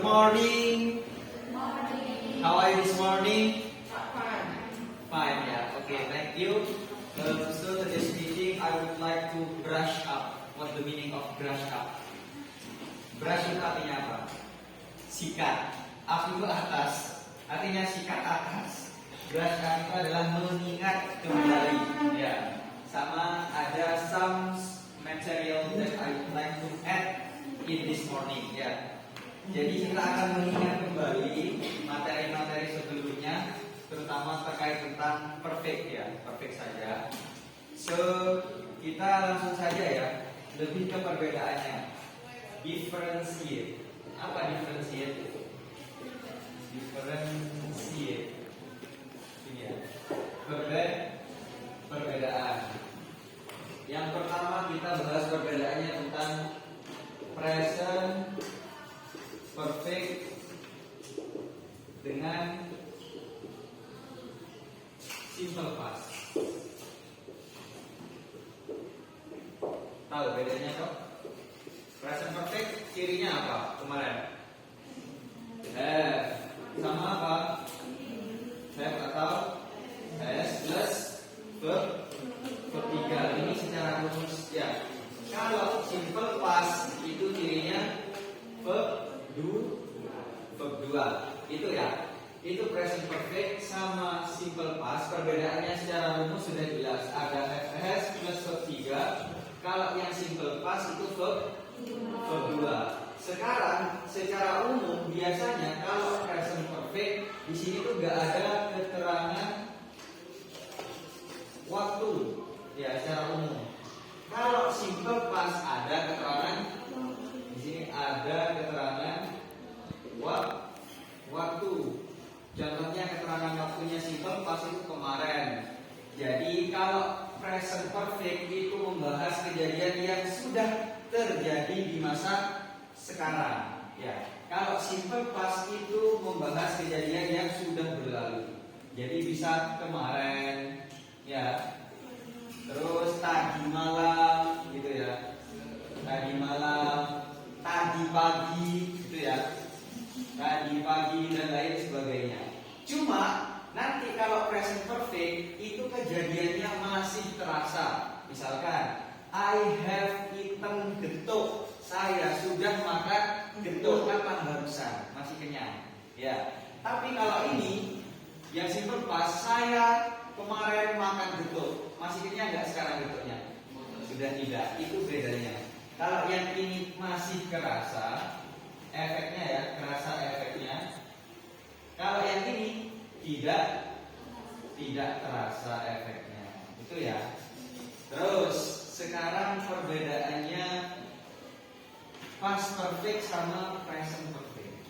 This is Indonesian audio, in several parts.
Good morning. How are you this morning? Fine, yeah. Okay, thank you. So today's meeting, I would like to brush up. What's the meaning of brush up? Brush itu artinya apa? Sikat. Up itu atas. Artinya sikat atas. Brush up itu adalah mengingat kembali. Ya. Sama ada some material that I would like to add in this morning. Ya. Jadi kita akan mengingat kembali materi-materi sebelumnya, terutama terkait tentang perfect ya, perfect saja. So kita langsung saja ya, lebih ke perbedaannya. Differentiate. Apa differentiate? Differentiate. Ini ya. Perbedaan. Yang pertama kita bahas perbedaannya tentang present perfect dengan simple past. Tahu bedanya kok? Present perfect cirinya apa kemarin? Have sama apa? Have atau has plus verb ketiga. Ini secara rumus ya. Kalau simple past itu cirinya verb dua. Itu ya. Itu present perfect sama simple past. Perbedaannya secara rumus sudah jelas. Ada has plus verb 3. Kalau yang simple past itu verb 2. Sekarang secara umum biasanya kalau present perfect di sini tuh nggak ada keterangan waktu ya secara umum. Kalau simple past ada keterangan di sini, ada keterangan waktu. Contohnya keterangan waktunya simple past itu kemarin. Jadi kalau present perfect itu membahas kejadian yang sudah terjadi di masa sekarang. Ya, kalau simple past itu membahas kejadian yang sudah berlalu. Jadi bisa kemarin, ya. Terus tadi malam, gitu ya. Tadi malam, tadi pagi, gitu ya. Tadi pagi dan lain sebagainya. Cuma nanti kalau present perfect itu kejadiannya masih terasa. Misalkan I have eaten getuk. Saya sudah makan getuk, kan pengharusan, masih kenyang. Ya. Tapi kalau ini yang simple past, saya kemarin makan getuk. Masih kenyang nggak sekarang getuknya? Sudah tidak. Itu bedanya. Kalau yang ini masih kerasa efeknya ya, kerasa efeknya. Kalau yang ini tidak terasa efeknya. Itu ya. Terus sekarang perbedaannya past perfect sama present perfect.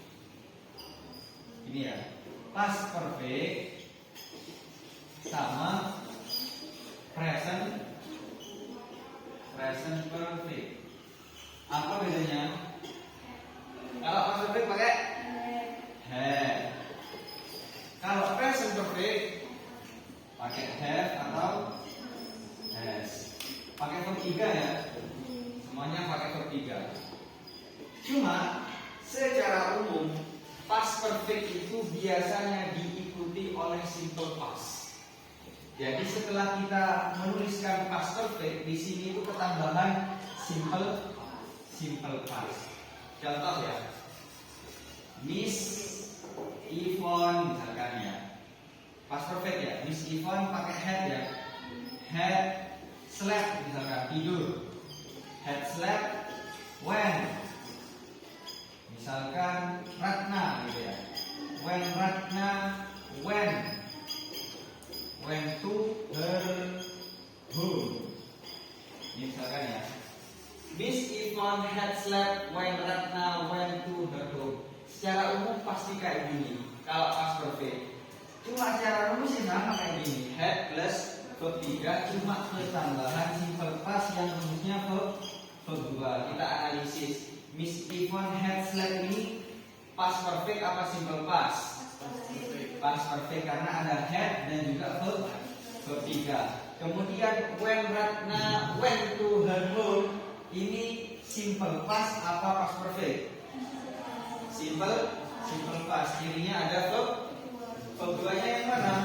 Ini ya. Past perfect sama present perfect. Apa bedanya? Kalau past perfect pakai have. Kalau present perfect pakai have atau has. Pakai verb 3 ya. Semuanya pakai verb 3. Cuma secara umum past perfect itu biasanya diikuti oleh simple past. Jadi setelah kita menuliskan past perfect di sini itu ketambahan simple past. Contoh ya, Miss Yvonne misalkan ya, past perfect ya. Miss Yvonne pakai had ya, had slept misalkan tidur, had slept when. Misalkan Ratna gitu ya, when Ratna went to her home. Misalkan ya, Miss Yvonne had slept when Ratna went to her home. Secara umum pasti kayak gini kalau past perfect. Cuma secara umum sih sama kayak gini, had plus verb 3, cuma ketambahan simple past yang rumusnya verb 2. Kita analisis. Miss Yvonne had slept ini past perfect apa simple past? Past perfect karena ada had dan juga verb 3. Kemudian when Ratna went to her home ini simple past apa past perfect? Simple Kirinya ada verb 2-nya yang mana?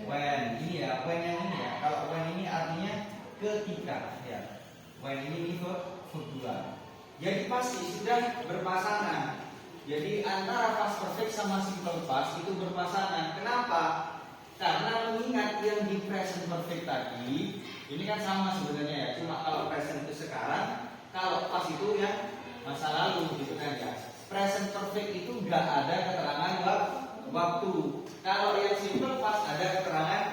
When. Ini ya, when yang ini ya. Kalau when ini artinya ketika ya. When ini verb 2. Jadi pasti sudah berpasangan. Jadi antara past perfect sama simple past itu berpasangan. Kenapa? Karena mengingat yang di present perfect tadi ini kan sama sebenarnya ya. Cuma kalau present itu sekarang, kalau past itu ya masa lalu gitu kan ya. Present perfect itu nggak ada keterangan waktu. Kalau yang simple past ada keterangan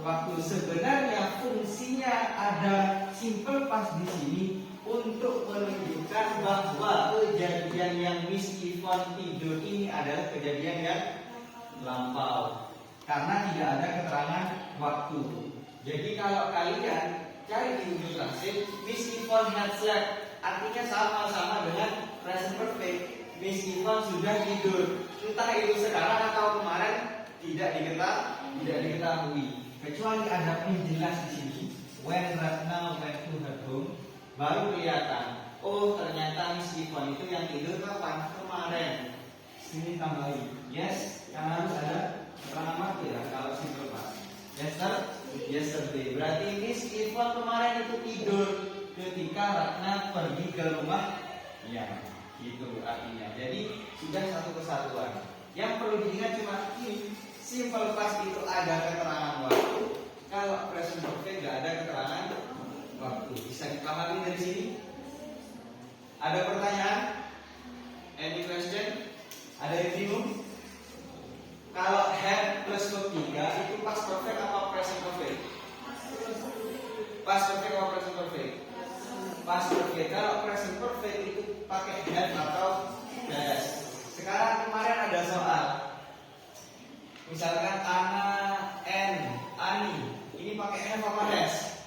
waktu. Sebenarnya fungsinya ada simple past di sini untuk menunjukkan bahwa kejadian yang Miss Yvonne tidur ini adalah kejadian yang lampau karena tidak ada keterangan waktu. Jadi kalau kalian cari di ujung translate Miss Yvonne had slept, artinya sama-sama dengan present perfect. Miss Yvonne sudah tidur, entah itu sekarang atau kemarin tidak diketahui. Kecuali ada penjelas di sini when Ratna went to her home, baru kelihatan. Oh ternyata Miss Yvonne itu yang tidur kapan? Kemarin. Sini tambahin. Yes, yang harus ada keterangan waktu ya kalau simple past. Yesterday. Berarti Miss Yvonne kemarin itu tidur ketika Ratna pergi ke rumah. Ya, itu artinya. Jadi sudah satu kesatuan. Yang perlu diingat cuma ini. Simple past itu ada keterangan waktu. Kalau present perfect nggak ada keterangan waktu. Bisa dipahami dari sini? Ada pertanyaan? Any question? Ada yang bingung? Kalau had plus verb 3 itu past perfect apa present perfect? Past perfect atau present perfect? Past perfect. Kalau present perfect itu pakai had atau has. Sekarang kemarin ada soal. Misalkan Ana, N, Ani, ini pakai have apa has?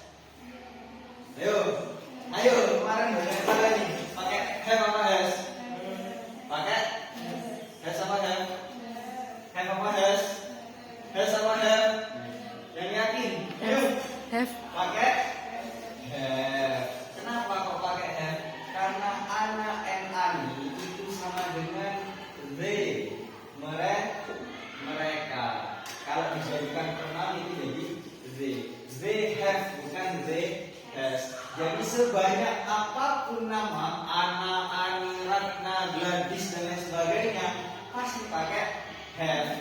Ayo, kemarin banyak salah nih. Pakai have apa has? Pakai has apa have? Have apa has? Has apa have? Yang yakin? Ayo. Have. Pakai have. Kenapa kok pakai have? Karena Ana and Ani itu sama dengan they. Mereka. Kalau dijadikan pronoun itu jadi they. They have bukan they has. Jadi sebanyak apapun nama Ana, Ani, Ratna, Gladys dan lain sebagainya pasti pakai have.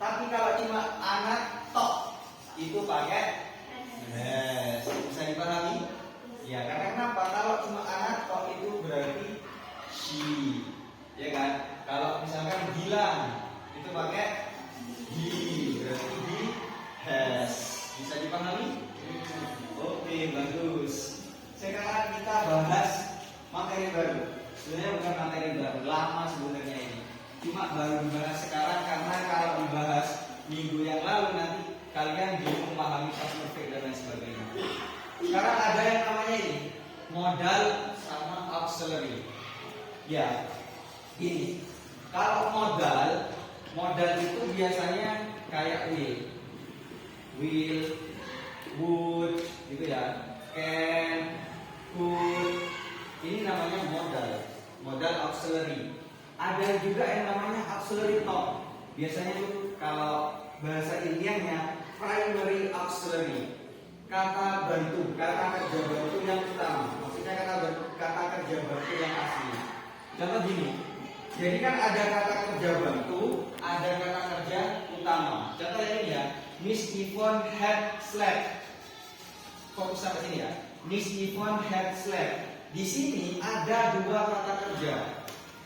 Tapi kalau cuma anak tok itu pakai has. Bisa dipahami? Ya, karena kenapa? Kalau cuma anak tok itu berarti she, ya kan? Kalau misalkan Gilang itu pakai he, berarti he has. Bisa dipahami? Oke, bagus. Sekarang kita bahas materi baru. Sebenarnya bukan materi baru, lama sebenarnya ini. Cuma baru dibahas sekarang karena kalau dibahas minggu yang lalu nanti kalian bingung memahami past perfect dan lain sebagainya. Sekarang ada yang namanya ini modal sama auxiliary. Ya, ini kalau modal itu biasanya kayak will, would, gitu ya, can, could. Ini namanya modal auxiliary. Ada juga yang namanya auxiliary top. Biasanya itu kalau bahasa Indianya primary auxiliary. Kata bantu, kata kerja bantu yang utama. Maksudnya kata kerja bantu yang asli. Contoh gini. Jadi kan ada kata kerja bantu, ada kata kerja utama. Contoh ini ya. Miss Yvonne had slept. Fokus sampai sini ya. Miss Yvonne had slept. Di sini ada dua kata kerja.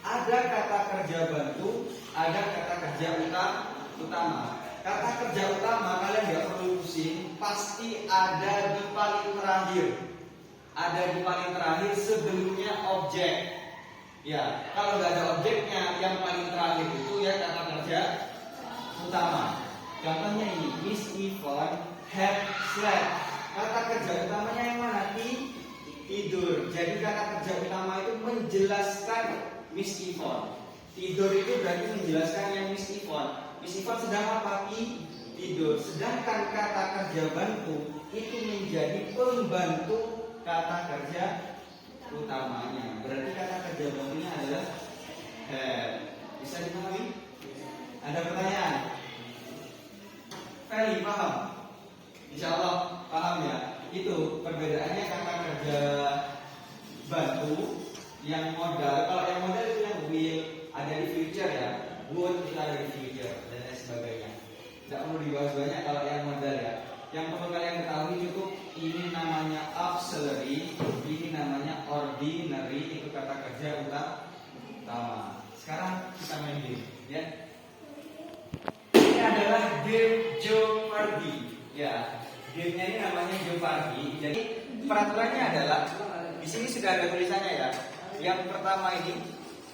Ada kata kerja bantu, ada kata kerja utama. Kata kerja utama kalian nggak perlu pusing, pasti ada di paling terakhir. Ada di paling terakhir sebelumnya objek. Ya, kalau nggak ada objeknya, yang paling terakhir itu ya kata kerja utama. Contohnya ini, Miss Yvonne had slept. Kata kerja utamanya yang mana? Tidur. Jadi kata kerja utama itu menjelaskan Miss Yvonne. Tidur itu berarti menjelaskan yang Miss Yvonne. Miss Yvonne sedang apa? Tidur. Sedangkan kata kerja bantu itu menjadi pembantu kata kerja utamanya. Berarti kata kerja bantunya adalah have. Bisa dipahami? modal. Kalau yang modal itu yang will ada di future ya, would itu ada di future dan lain sebagainya. Tidak perlu dibahas banyak kalau yang modal ya. Yang perlu kalian ketahui cukup ini namanya auxiliary, ini namanya ordinary, itu kata kerja utama. Sekarang kita main game ya. Ini adalah game Jeopardy ya. Gamenya ini namanya Jeopardy. Jadi peraturannya adalah di sini sudah ada tulisannya ya. Yang pertama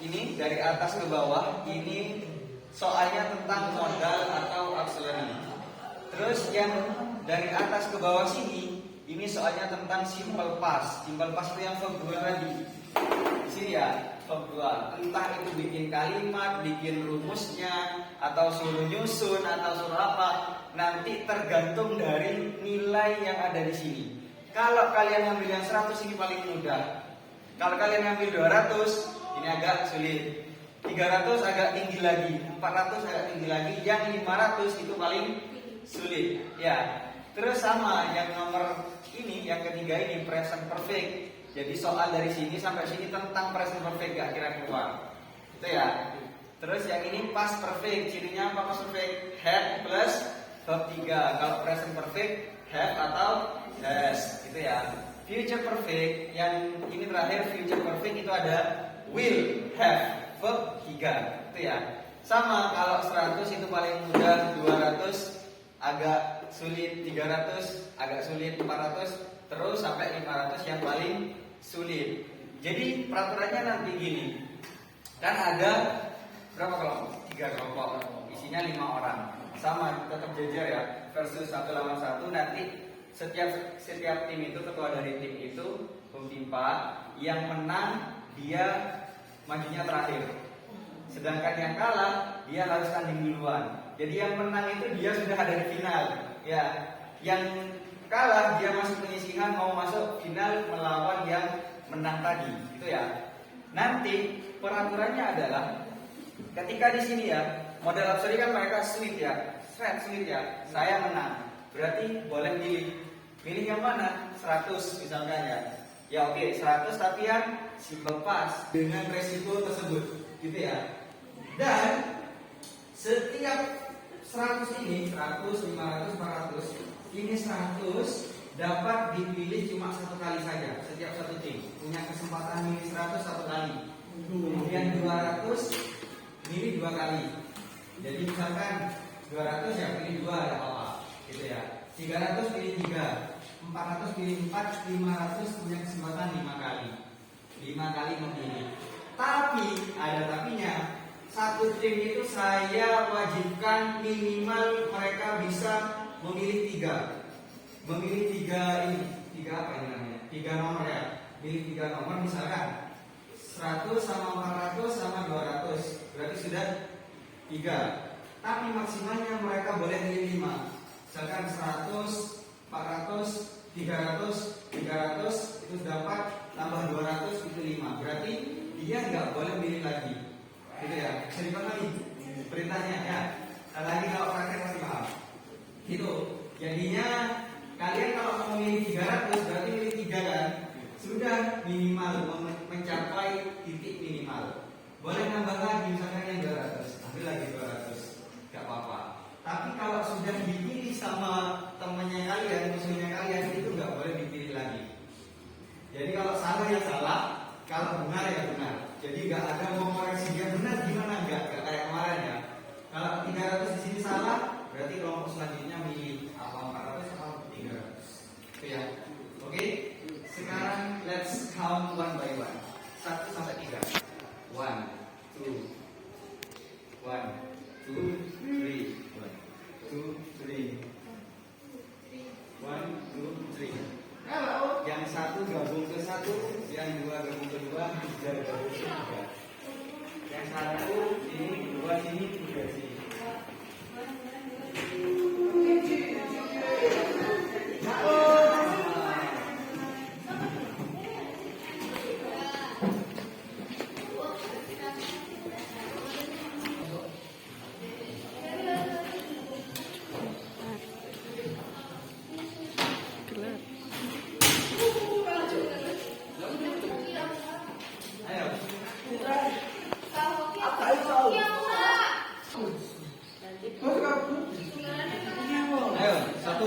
ini dari atas ke bawah, ini soalnya tentang modal atau auxiliary. Terus yang dari atas ke bawah sini, ini soalnya tentang simple past. Simple past itu yang verb 2 tadi. Di sini ya, verb 2. Entah itu bikin kalimat, bikin rumusnya, atau suruh nyusun, atau suruh apa, nanti tergantung dari nilai yang ada di sini. Kalau kalian ambil yang 100 ini paling mudah. Kalau kalian ambil 200, ini agak sulit. 300 agak tinggi lagi, 400 agak tinggi lagi, yang 500 itu paling sulit. Ya. Terus sama yang nomor ini, yang ketiga ini present perfect. Jadi soal dari sini sampai sini tentang present perfect gak kira keluar. Itu ya. Terus yang ini past perfect. Cirinya apa past perfect? Had plus verb 3. Kalau present perfect have atau has. Itu ya. Future perfect yang ini terakhir future perfect itu ada will have verb 3. Itu ya. Sama kalau 100 itu paling mudah, 200 agak sulit, 300 agak sulit, 400 terus sampai 500 yang paling sulit. Jadi peraturannya nanti gini. Kan ada berapa kelompok? 3 kelompok. Isinya 5 orang. Sama tetap jajar ya. Versus 1 lawan 1 nanti setiap tim itu, ketua dari tim itu timpa, yang menang dia majunya terakhir. Sedangkan yang kalah dia harus tanding duluan. Jadi yang menang itu dia sudah ada di final. Ya, yang kalah dia masuk penyisihan mau masuk final melawan yang menang tadi. Itu ya. Nanti peraturannya adalah ketika di sini ya, model auxiliary kan mereka sulit ya. Sulit ya. Saya menang. Berarti boleh milih. Milih yang mana? 100 misalkan ya. Ya oke, 100 tapi yang simple past dengan resiko tersebut. Gitu ya. Dan setiap 100 ini, 100, 500, 400, ini 100 dapat dipilih cuma satu kali saja. Setiap satu tim punya kesempatan milih 100 satu kali. Kemudian 200 milih 2 kali. Jadi misalkan 200 ya pilih 2 ada apa? Gitu ya. 300 pilih 3, 400 pilih 4, 500 punya kesempatan 5 kali. 5 kali memilih. Tapi ada tapinya. Satu tim itu saya wajibkan minimal mereka bisa memilih 3. Memilih 3 ini. 3 apa ini namanya? 3 nomor ya. Pilih 3 nomor misalkan 100 sama 400 sama 200. Berarti sudah 3. Tapi maksimalnya mereka boleh milih 5. Misalkan 100, 400, 300, 300 itu dapat tambah 200 itu 5. Berarti dia nggak boleh milih lagi. Gitu ya, bisa dipahami perintahnya ya. Dan lagi kalau praktek pasti paham. Gitu. Jadinya kalian kalau mau milih 300 berarti milih 3 kan? Sudah minimal mencapai titik minimal. Boleh nambah lagi misalkan yang 200, ambil lagi 200, nggak apa-apa. Tapi kalau sudah dipilih sama temannya kalian, musuhnya kalian itu nggak boleh dipilih lagi. Jadi kalau salah ya salah, kalau benar ya benar. Jadi nggak ada mau koreksi dia benar gimana nggak kayak kemarin ya. Kalau 300 di sini salah, berarti kelompok selanjutnya milih apa 400 atau 300. Itu ya. Oke. Sekarang let's count one by one. 1 sampai 3. 1, 2, 1, 2, 3, 2, 3. 1, 2, 3. Kalau yang 1 gabung ke 1, yang 2 gabung ke 2, 3 gabung ke 3. Yang 1 ini, 2 sini, 3 sini. Ayo,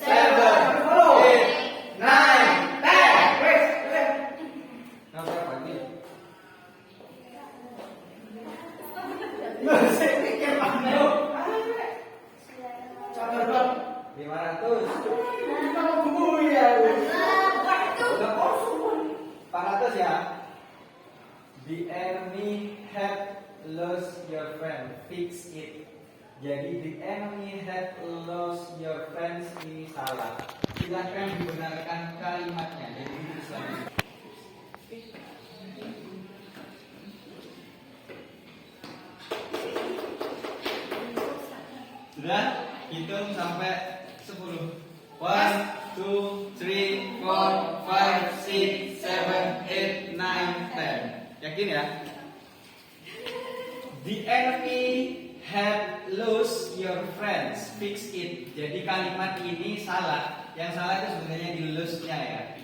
7, 8, 9, 10. Wes, nah, berapa ini? Masih pikir mana? 500. 400 ya. The enemy had lost your friend. Fix it. Jadi the enemy had lost your friends ini salah. Silakan dibenarkan kalimatnya. Jadi ditulis lagi. Sudah? Hitung sampai 10. 1, 2, 3, 4, 5, 6, 7, 8, 9, 10. Yakin ya? The enemy had lost your friends. Fix it. Jadi kalimat ini salah. Yang salah itu sebenarnya di lose-nya ya.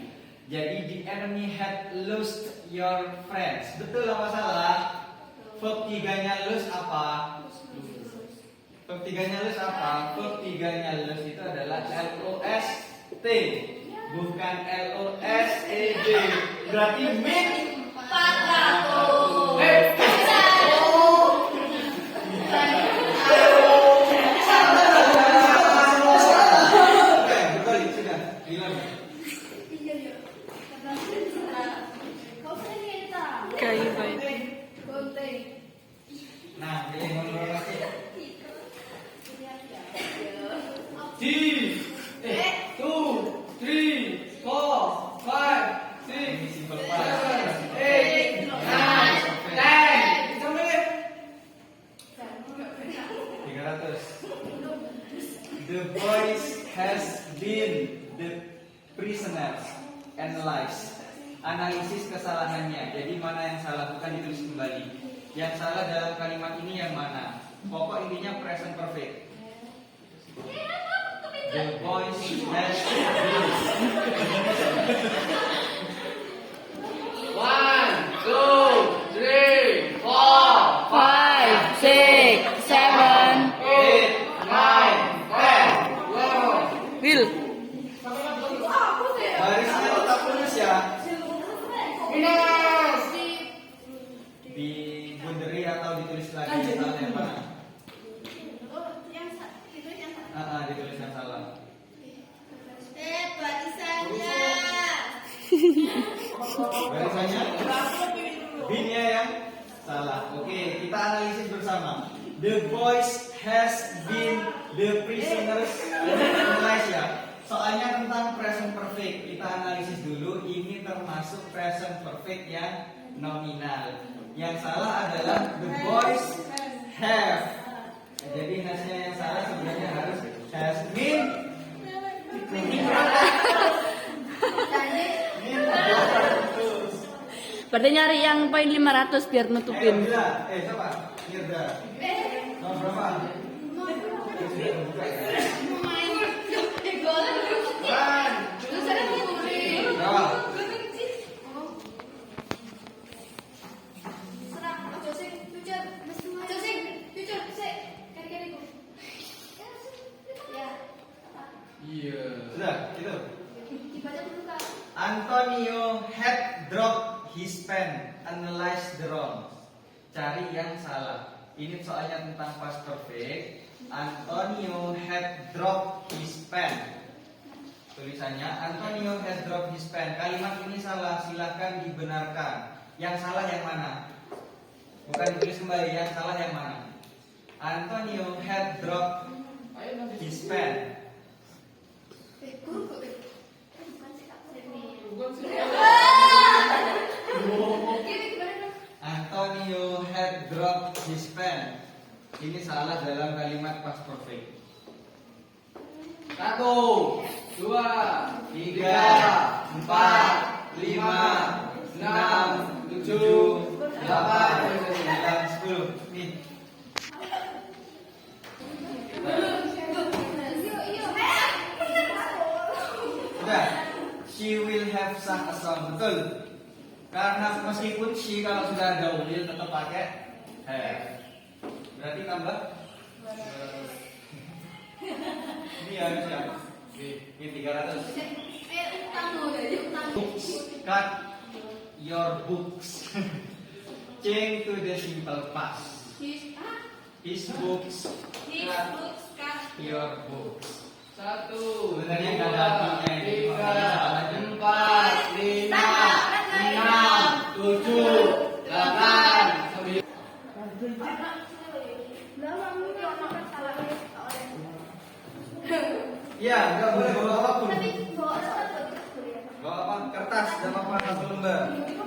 Jadi the enemy had lost your friends. Betul apa salah? Verb 3-nya lose apa? Verb 3-nya lose apa? Verb 3-nya lose itu adalah L-O-S-T, bukan L-O-S-E-D. Berarti min 400. Kayu baik. Nah, pilih nomor berapa? 2, 3, 4, 5, 6, 7, 8, 9, 10. The boys has been the prisoners analyzed. Analisis kesalahannya. Jadi mana yang salah, bukan ditulis kembali. Yang salah dalam kalimat ini yang mana? Pokok intinya present perfect. The boys has been. 1, 2, 3, 4, 5, 6, 7. 8, 9, 10, 11. Will. Barisnya tetap lurus ya. Di bunderi atau ditulis lagi misalnya yang mana? Ditulis yang salah. Barisannya binnya yang salah. Oke, kita analisis bersama. The boys has been the prisoners in Malaysia. Soalnya tentang present perfect, kita analisis dulu. Ini termasuk present perfect yang nominal. Yang salah adalah the boys have. Jadi nasnya yang salah sebenarnya harus has been. Berarti nyari yang poin 500 biar nutupin. Coba. Mirda. Nomor berapa? Sudah, gitu. Antonio had dropped his pen. Analyze the wrong. Cari yang salah. Ini soalnya tentang past perfect. Antonio had dropped his pen. Tulisannya Antonio had dropped his pen. Kalimat ini salah, silahkan dibenarkan. Yang salah yang mana? Bukan ditulis kembali, yang salah yang mana? Antonio had dropped his pen. Antonio had dropped his pen. Ini salah dalam kalimat past perfect. 1, 2, 3, 4, 5, 6, 7, 8, 9, 10. Nih. Sudah. She will have sung a song. Betul. Karena meskipun she kalau sudah ada will tetap pakai have. Berarti tambah ini harus ya. Ini 300. Books. Cut your books. Change to the simple past. His books. Cut your books. 1, sebenarnya nggak ada artinya ini. 3, 4, 5, 6, 7, 8, 9. Ya, nggak boleh bawa apapun. kertas dan papan satu lembar.